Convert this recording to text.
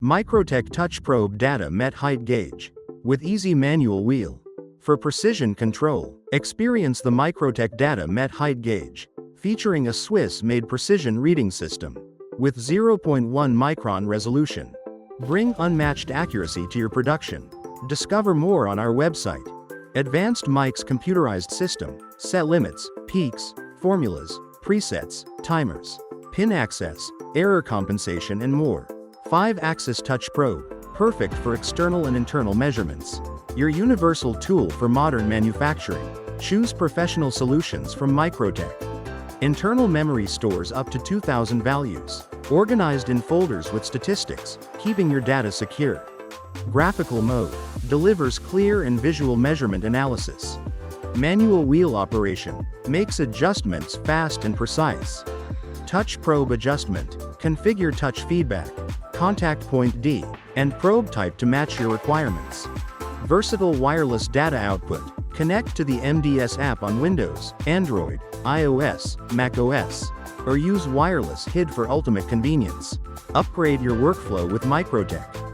MICROTECH Touchprobe DataMet Height Gauge. With easy manual wheel. For precision control, experience the MICROTECH DataMet Height Gauge, featuring a Swiss-made precision reading system. With 0.1 micron resolution. Bring unmatched accuracy to your production. Discover more on our website. Advanced Mic's computerized system, set limits, peaks, formulas, presets, timers, pin access, error compensation and more. 5-axis touch probe, perfect for external and internal measurements. Your universal tool for modern manufacturing. Choose professional solutions from MICROTECH. Internal memory stores up to 2,000 values, organized in folders with statistics, keeping your data secure. Graphical mode, delivers clear and visual measurement analysis. Manual wheel operation, makes adjustments fast and precise. Touch probe adjustment, configure touch feedback, contact point D, and probe type to match your requirements. Versatile wireless data output, connect to the MDS app on Windows, Android, iOS, macOS, or use wireless HID for ultimate convenience. Upgrade your workflow with MICROTECH.